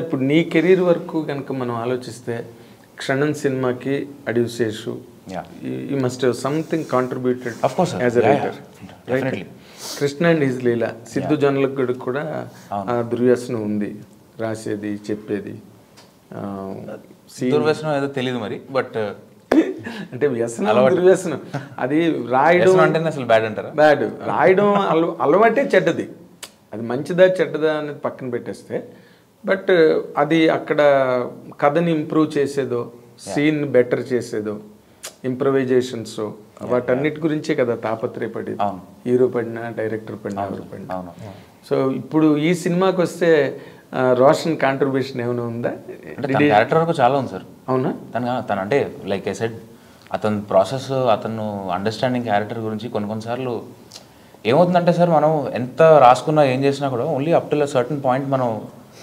ఇప్పుడు నీ కెరీర్ వరకు కనుక మనం ఆలోచిస్తే క్షణం సినిమాకి Adivi Sesh you must have something contributed of course as a writer right. Krishna and his Leela Siddhu Jonnalagadda కూడా ఆ దుర్వ్యసనం ఉంది, రాసేది చెప్పేది. దుర్వ్యసనం ఏదో తెలియదు మరి, బట్ అంటే వ్యసనం దుర్వ్యసనం అది రాయడం అంటే అసలు బ్యాడ్ అంటారా? బ్యాడ్ రాయడం అలవాటే చెడ్డది, అది మంచిదా చెడ్డదా అనేది పక్కన పెట్టేస్తే, బట్ అది అక్కడ కథని ఇంప్రూవ్ చేసేదో సీన్ బెటర్ చేసేదో ఇంప్రవైజేషన్స్ వాటన్నిటి గురించే కదా తాపత్రయపడేది. హీరో పడినా డైరెక్టర్ పడినా ఎవరు పడినా. సో ఇప్పుడు ఈ సినిమాకి వస్తే రోషన్ కాంట్రిబ్యూషన్ ఏమైనా ఉందా? క్యారెక్టర్ వరకు చాలా ఉంది సార్. అవునా? తను అంటే లైక్ ఐ సెడ్ అతని ప్రాసెస్, అతను అండర్స్టాండింగ్ క్యారెక్టర్ గురించి కొన్నిసార్లు ఏమవుతుందంటే సార్, మనం ఎంత రాసుకున్నా ఏం చేసినా కూడా only up to certain point మనం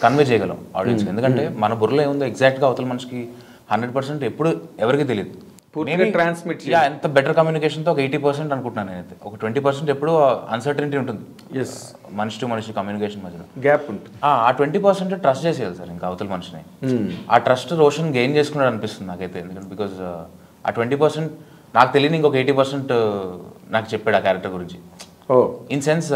కన్వే చేయగలం ఆడియన్స్. ఎందుకంటే మన బుర్రలో ఏముందో ఎగ్జాక్ట్గా అవతల మనిషికి 100% ఎప్పుడు ఎవరికి తెలియదు. ట్రాన్స్మిట్ ఎంత బెటర్ కమ్యూనికేషన్తో ఒక 80% అనుకుంటున్నాను నేనైతే. ఒక 20% ఎప్పుడు అన్సర్టనిటీ ఉంటుంది మనిషి టు మనిషి కమ్యూనికేషన్ మధ్యలో గ్యాప్ ఉంటుంది. ఆ 20% ట్రస్ట్ చేసేయాలి సార్ ఇంకా అవతల మనిషిని. ఆ ట్రస్ట్ రోషన్ గెయిన్ చేసుకున్నాడు అనిపిస్తుంది నాకైతే. ఎందుకంటే బికాజ్ ఆ 20% నాకు తెలియని ఇంకొక 80% నాకు చెప్పాడు ఆ క్యారెక్టర్ గురించి. In sense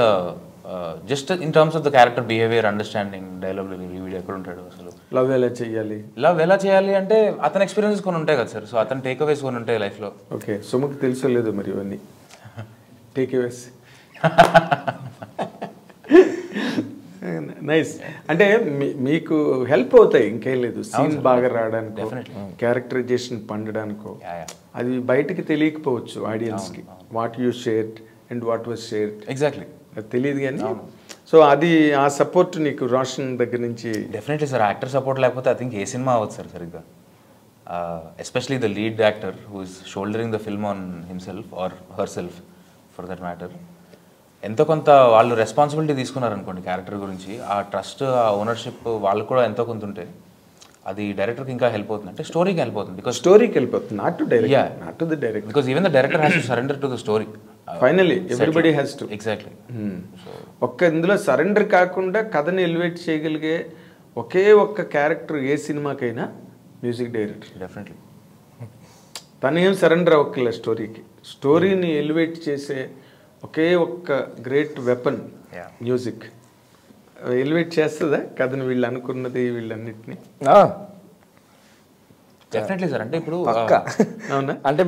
just in terms of the character behaviour, understanding, dialogue video ఎక్కడ ఉంటాడు, అసలు లవ్ ఎలా చేయాలి, లవ్ ఎలా చేయాలి అంటే అతని ఎక్స్పీరియన్సెస్ కొన్ని ఉంటాయి కదా సార్. సో అతని టేక్ అవేస్ కొన్ని ఉంటాయి లైఫ్లో. ఓకే, సుమకు తెలుసలేదు మరి ఇవన్నీ టేక్ అవేస్. నైస్. అంటే మీకు హెల్ప్ అవుతాయి, ఇంకేం లేదు. సీన్ బాగా రావడానికో క్యారెక్టరైజేషన్ పండడానికో అది బయటకి తెలియకపోవచ్చు ఆడియన్స్కి. What you shared and what was shared exactly అది తెలియదు కానీ. సో అది ఆ సపోర్ట్ నీకు రోషన్ దగ్గర నుంచి డెఫినెట్లీ సార్. యాక్టర్ సపోర్ట్ లేకపోతే ఐ థింక్ ఏ సినిమా అవ్వదు సార్ సరిగ్గా. Especially the lead actor who is soldering the film on himself or her self for that matter. ఎంతో కొంత వాళ్ళు రెస్పాన్సిబిలిటీ తీసుకున్నారనుకోండి క్యారెక్టర్ గురించి, ఆ ట్రస్ట్, ఆ ఓనర్షిప్ వాళ్ళకు కూడా ఎంతో కొంత ఉంటే అది డైరెక్టర్కి ఇంకా హెల్ప్ అవుతుంది. అంటే స్టోరీకి హెల్ప్ అవుతుంది. బికాస్ స్టోరీకి హెల్ప్ అవుతుంది, not to director, not to the director. Because even the director has to surrender to the story. Finally everybody has to. Exactly. ఒక్క ఇందులో సరెండర్ కాకుండా కథని ఎలివేట్ చేయగలిగే ఒకే ఒక్క క్యారెక్టర్ ఏ సినిమాకైనా మ్యూజిక్ డైరెక్టర్. డెఫినెట్లీ. తను ఏం సరెండర్ అవ్వక్కర్లే స్టోరీకి. స్టోరీని ఎలివేట్ చేసే ఒకే ఒక్క గ్రేట్ వెపన్ మ్యూజిక్. ఎలివేట్ చేస్తుందా కథను, వీళ్ళు అనుకున్నది వీళ్ళన్నిటిని? Definitely sir. అంటే ఇప్పుడు అవునా? అంటే